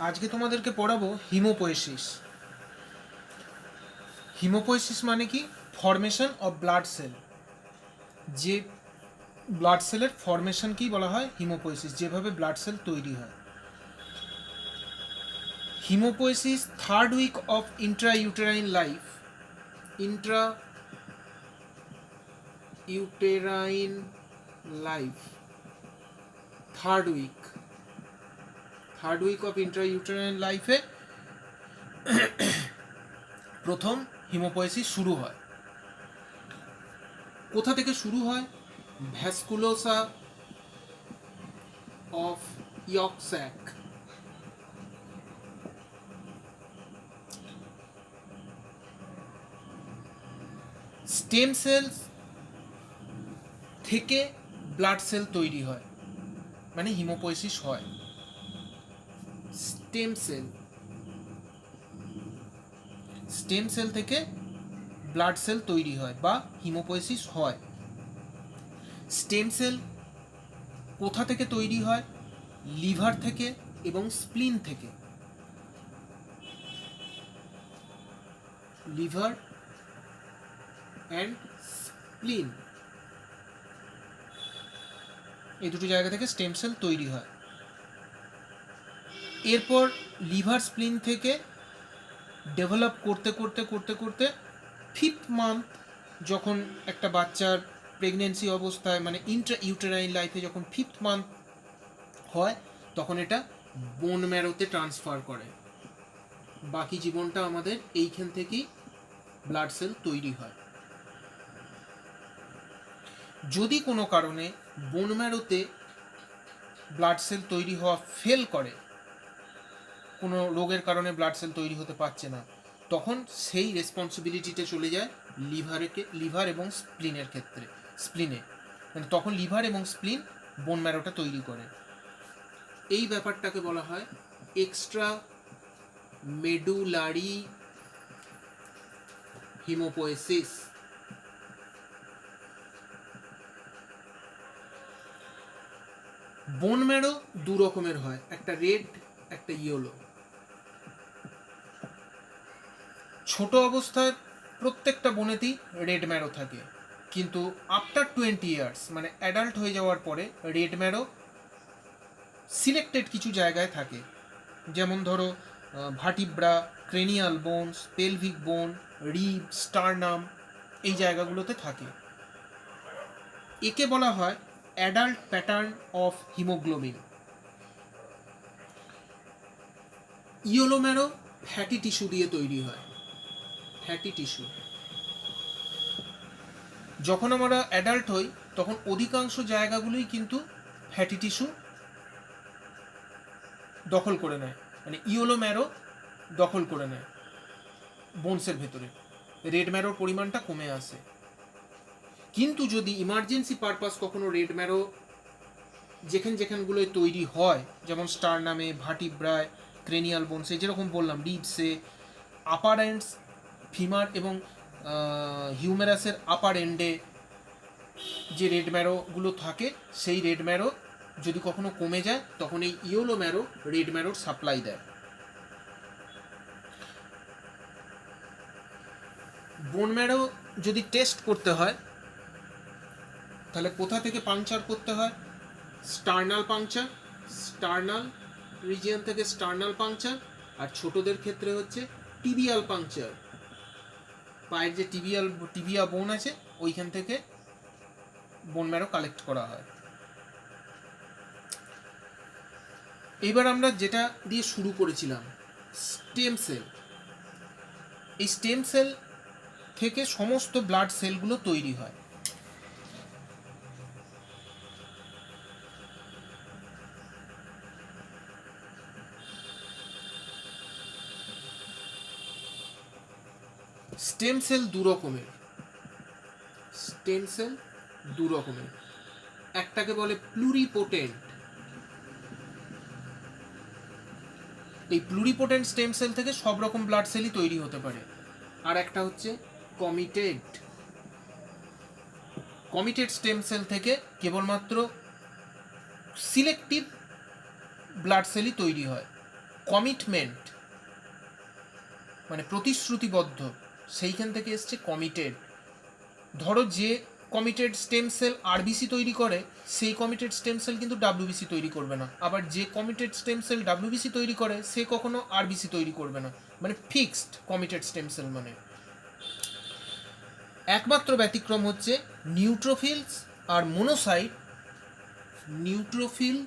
আজকে তোমাদেরকে পড়াবো হিমোপোয়েসিস। হিমোপোয়েসিস মানে কি? Formation of blood cell. যে ব্লাড সেলের ফরমেশনকেই বলা হয় হিমোপোয়েসিস, যেভাবে ব্লাড সেল তৈরি হয়। Haemopoiesis third week of intrauterine life. Intrauterine life, third week of intrauterine লাইফে প্রথম হিমোপোয়েসিস শুরু হয়। কোথা থেকে শুরু হয়? Vasculosa of yolk sac. Stem cells থেকে ব্লাড সেল তৈরি হয়, মানে হিমোপোয়েসিস হয়। স্টেম সেল থেকে ব্লাড সেল তৈরি হয় বা হিমোপোয়েসিস হয়। স্টেম সেল কোথা থেকে তৈরি হয়? লিভার থেকে এবং স্প্লিন থেকে। লিভার অ্যান্ড স্প্লিন, এই দুটো জায়গা থেকে স্টেম সেল তৈরি হয়। এরপর লিভার স্প্লিন থেকে ডেভেলপ করতে করতে করতে করতে ফিফথ মান্থ, যখন একটা বাচ্চার প্রেগনেন্সি অবস্থায় মানে ইন্ট্রা ইউটেরাইন লাইফে যখন ফিফথ মান্থ হয়, তখন এটা বোন ম্যারোতে ট্রান্সফার করে। বাকি জীবনটা আমাদের এইখান থেকেই ব্লাড সেল তৈরি হয়। যদি কোনো কারণে বোন ম্যারোতে ব্লাড সেল তৈরি হওয়া ফেল করে, কোনো রোগের কারণে ব্লাড সেল তৈরি হতে পারছে না, তখন সেই রেসপন্সিবিলিটিটা চলে যায় লিভার এবং স্প্লিনে, মানে তখন লিভার এবং স্প্লিন বোন ম্যারোটা তৈরি করে। এই ব্যাপারটাকে বলা হয় এক্সট্রা মেডুলারি হিমোপোয়েসিস। বোন ম্যারো দু রকমের হয়, একটা রেড, একটা ইয়েলো। ছোট অবস্থায় প্রত্যেকটা বোনেতেই রেড ম্যারো থাকে, কিন্তু আফটার 20 ইয়ার্স মানে অ্যাডাল্ট হয়ে যাওয়ার পরে রেড ম্যারো সিলেক্টেড কিছু জায়গায় থাকে। যেমন ধরো ভার্টিব্রা, ক্রেনিয়াল বোনস, পেলভিক বোন, রিব, স্টারনাম, এই জায়গাগুলোতে থাকে। একে বলা হয় adult pattern of haemoglobin. Yellow marrow fatty tissue দিয়ে তৈরি হয়। ফ্যাটি টিস্যু, যখন আমরা অ্যাডাল্ট হই তখন অধিকাংশ জায়গাগুলোই কিন্তু ফ্যাটি টিস্যু দখল করে নেয়, মানে ইয়েলো ম্যারো দখল করে নেয় বোনসের ভেতরে। রেড ম্যারোর পরিমাণটা কমে আসে। কিন্তু যদি ইমার্জেন্সি পারপাস কখনো রেড ম্যারো যেখানগুলোয় তৈরি হয়, যেমন স্টারনামে, ভার্টিব্রায়, ক্রেনিয়াল বোনসে, যেরকম বললাম রিবসে, আপার এন্ডস, ফিমার এবং হিউমেরাসের আপার এন্ডে যে রেড ম্যারোগুলো থাকে, সেই রেড ম্যারো যদি কখনো কমে যায়, তখন এই ইয়েলো ম্যারো রেড ম্যারোর সাপ্লাই দেয়। বোন ম্যারো যদি টেস্ট করতে হয়, তাহলে কোথা থেকে পাংচার করতে হয়? স্টার্নাল পাংচার, স্টার্নাল রিজিয়ন থেকে স্টার্নাল পাংচার, আর ছোটদের ক্ষেত্রে হচ্ছে টিবিয়াল পাংচার। পায়ের যে টিবিয়া বোন আছে, ওইখান থেকে বোন ম্যারো কালেক্ট করা হয়। এবার আমরা যেটা দিয়ে শুরু করেছিলাম, স্টেম সেল। এই স্টেম সেল থেকে সমস্ত ব্লাড সেলগুলো তৈরি হয়। স্টেম সেল দু রকমের। একটাকে বলে প্লুরিপোটেন্ট। এই প্লুরিপোটেন্ট স্টেম সেল থেকে সব রকম ব্লাড সেলই তৈরি হতে পারে। আর একটা হচ্ছে কমিটেড স্টেম সেল থেকে কেবলমাত্র সিলেক্টিভ ব্লাড সেলই তৈরি হয়। কমিটমেন্ট মানে প্রতিশ্রুতিবদ্ধ, সেইখান থেকে এসছে কমিটেড। ধরো যে কমিটেড স্টেম সেল আরবিসি তৈরি করে, সেই কমিটেড স্টেম সেল কিন্তু ডাব্লিউবিসি তৈরি করবে না। আবার যে কমিটেড স্টেম সেল ডাব্লিউবিসি তৈরি করে, সে কখনো আরবিসি তৈরি করবে না। মানে ফিক্সড কমিটেড স্টেম সেল। মানে একমাত্র ব্যতিক্রম হচ্ছে নিউট্রোফিলস আর মোনোসাইট। নিউট্রোফিল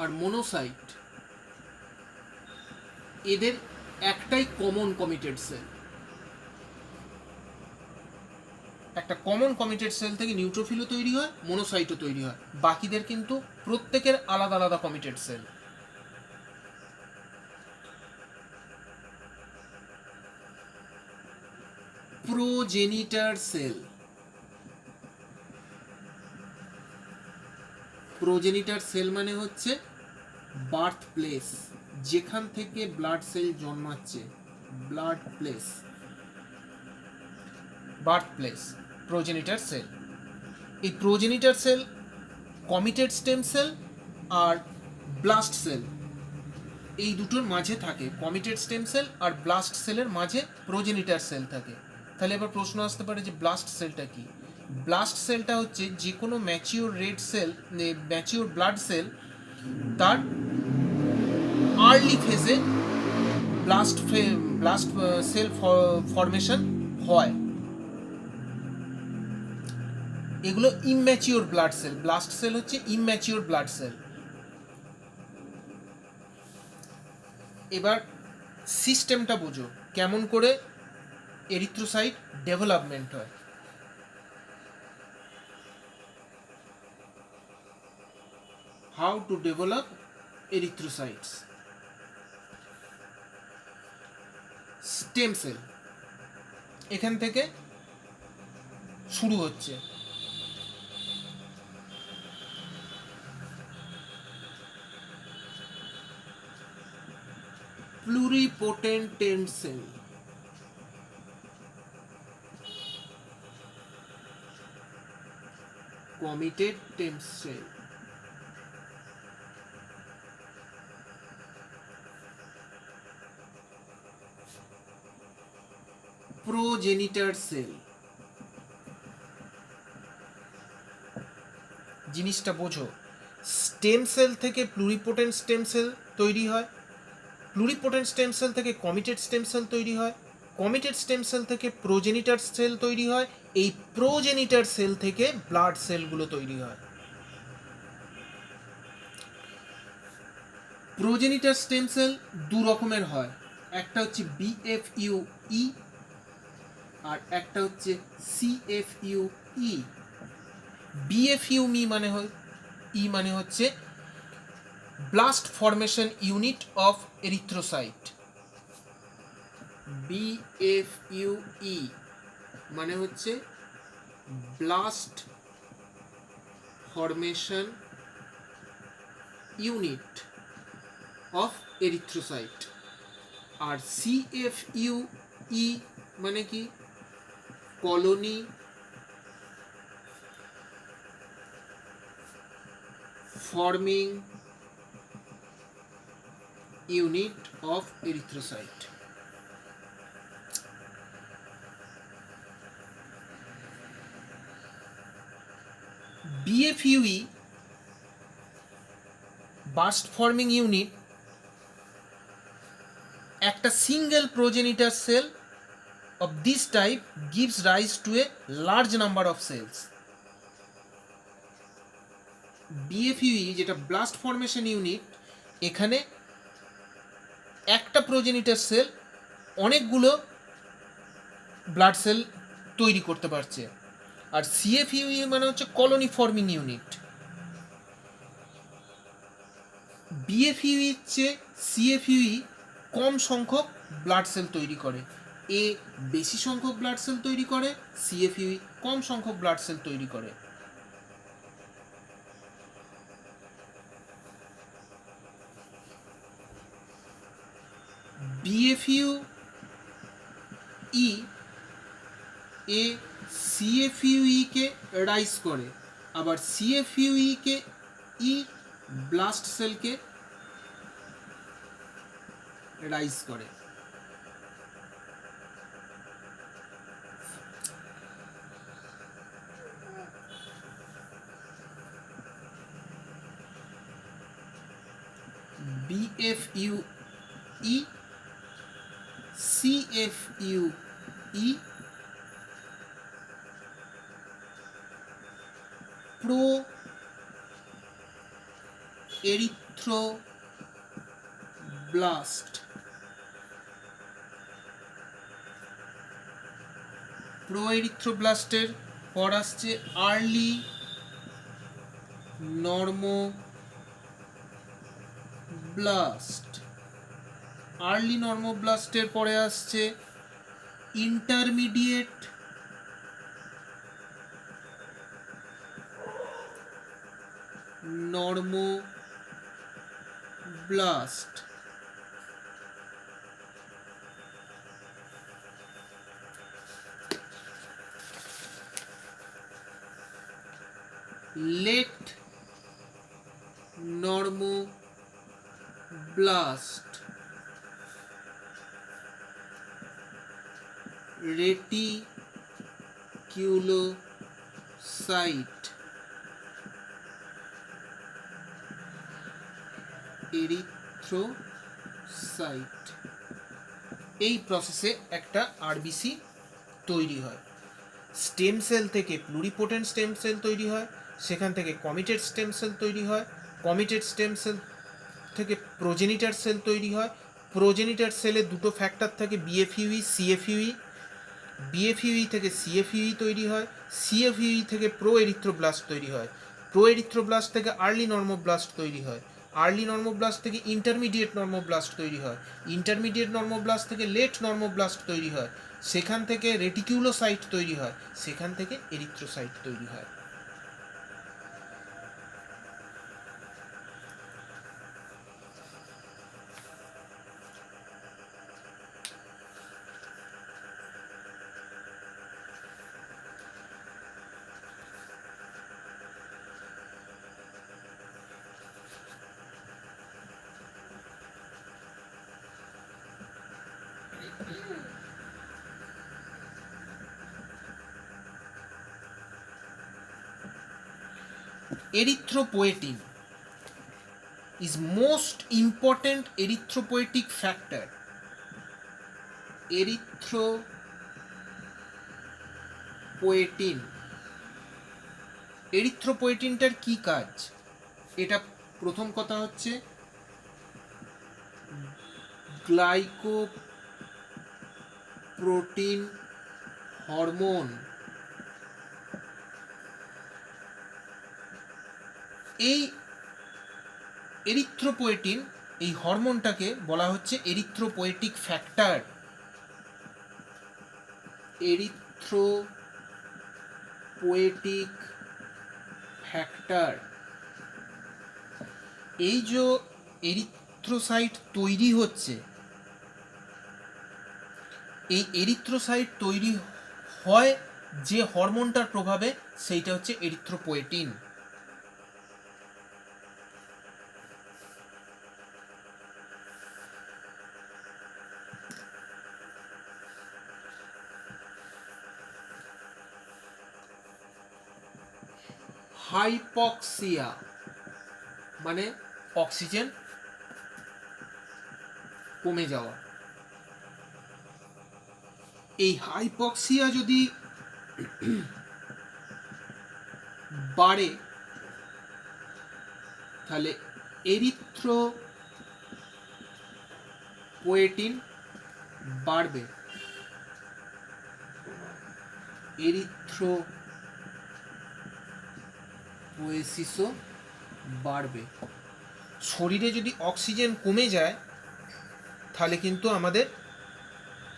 আর মোনোসাইট এদের একটাই কমন কমিটেড সেল। একটা কমন কমিটেড সেল থেকে নিউট্রোফিলও তৈরি হয়, মোনোসাইটও তৈরি হয়। বাকিদের কিন্তু প্রত্যেকের আলাদা আলাদা committed cell. Progenitor cell. Progenitor cell মানে হচ্ছে বার্থ প্লেস, যেখান থেকে ব্লাড সেল জন্মাচ্ছে। Blood place, birth place, progenitor cell. এই progenitor cell committed stem cell আর ব্লাস্ট সেল এই দুটোর মাঝে থাকে। কমিটেড স্টেম সেল আর ব্লাস্ট সেলের মাঝে প্রোজেনিটার সেল থাকে। তাহলে এবার প্রশ্ন আসতে পারে যে ব্লাস্ট সেলটা কি? ব্লাস্ট সেলটা হচ্ছে যে কোনো mature red cell, mature blood cell, তার আর্লি ফেজে ব্লাস্ট সেল ফরমেশন হয়। এগুলো immature blood cell. Blast cell হচ্ছে ইম্যাচিওর ব্লাড সেল। এবার সিস্টেমটা বোঝো কেমন করে এরিথ্রোসাইট ডেভেলপমেন্ট হয়। How to develop erythrocytes. Stem cell এখান থেকে শুরু হচ্ছে। Pluripotent stem cell. Committed stem cell. Progenitor cell. জিনিসটা বোঝো, স্টেম সেল থেকে প্লুরিপোটেন্ট স্টেম সেল তৈরি হয়, প্লুরিপোটেন্ট স্টেম সেল থেকে কমিটেড স্টেম সেল তৈরি হয়, কমিটেড স্টেম সেল থেকে প্রোজেনিটার সেল তৈরি হয়, এই প্রোজেনিটার সেল থেকে ব্লাড সেলগুলো তৈরি হয়। প্রোজেনিটার স্টেম সেল দু রকমের হয়, একটা হচ্ছে বিএফইউই আর একটা হচ্ছে সিএফইউই। বিএফইউই মানে মানে হচ্ছে blast formation unit of erythrocyte. BFUE মানে হচ্ছে blast formation unit of erythrocyte. আর সিএফইউই মানে কি? Colony forming unit of erythrocyte. BFUE burst forming unit একটা single progenitor cell of this type gives rise to a large number of cells. BFUE যেটা blast formation unit, এখানে একটা প্রোজেনিটার sell অনেকগুলো blood cell তৈরি করতে পারছে। আর সিএফইউই মানে হচ্ছে কলোনি ফর্মিং ইউনিট। বিএফইউইর চেয়ে সিএফইউই কম সংখ্যক ব্লাড সেল তৈরি করে। এ বেশি সংখ্যক ব্লাড সেল তৈরি করে, সিএফইউই কম সংখ্যক ব্লাড সেল তৈরি করে। বিএফইউই এ সিএফইউই কে রাইজ করে, আবার সিএফইউই কে ব্লাস্ট সেলকে রাইজ করে। BFUE, CFUE, pro erythroblast, pro এরিথ্রোব্লাস্টের পর আসছে আর্লি নর্মোব্লাস্ট, আর্লি নর্মোব্লাস্টের পরে আসছে intermediate normoblast, late normoblast, reticulocyte, erythrocyte. এই প্রসেসে একটা আরবিসি তৈরি হয়। স্টেম সেল থেকে প্লুরিপোটেন্ট স্টেম সেল তৈরি হয়, সেখান থেকে কমিটেড স্টেম সেল তৈরি হয়, কমিটেড স্টেম সেল থেকে প্রোজেনিটার সেল তৈরি হয়। প্রোজেনিটার সেলে দুটো ফ্যাক্টর থাকে, বিএফইউই, সিএফইউই। বিএফইউই থেকে সিএফইউই তৈরি হয়, সিএফইউই থেকে প্রো এরিথ্রোব্লাস্ট তৈরি হয়, প্রো এরিথ্রোব্লাস্ট থেকে আর্লি নর্মোব্লাস্ট তৈরি হয়, আর্লি নর্মোব্লাস্ট থেকে ইন্টারমিডিয়েট নর্মোব্লাস্ট তৈরি হয়, ইন্টারমিডিয়েট নর্মোব্লাস্ট থেকে লেট নর্মোব্লাস্ট তৈরি হয়, সেখান থেকে রেটিকিউলোসাইট তৈরি হয়, সেখান থেকে এরিথ্রোসাইট তৈরি হয়। Erythropoietin is most important erythropoietic factor. Erythropoietin, এরিথ্রোপোয়েটিনটার কি কাজ? এটা প্রথম কথা হচ্ছে গ্লাইকোপ্রোটিন হরমোন। এই এরিথ্রোপোয়েটিন, এই হরমোনটাকে বলা হচ্ছে এরিথ্রোপোয়েটিক ফ্যাক্টর। এরিথ্রোপোয়েটিক ফ্যাক্টর। এই যে এরিথ্রোসাইট তৈরি হচ্ছে, এই এরিথ্রোসাইট তৈরি হয় যে হরমোনটার প্রভাবে, সেইটা হচ্ছে এরিথ্রোপোয়েটিন। হাইপক্সিয়া মানে অক্সিজেন কমে যাওয়া। এই হাইপক্সিয়া যদি বাড়ে তাহলে এরিথ্রোপোয়েটিন বাড়বে, এরিথ্রোপোয়েসিসও বাড়বে। শরীরে যদি অক্সিজেন কমে যায় তাহলে কিন্তু আমাদের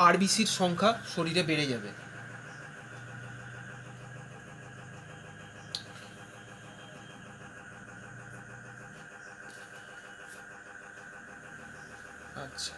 আরবিসির সংখ্যা শরীরে বেড়ে যাবে। আচ্ছা।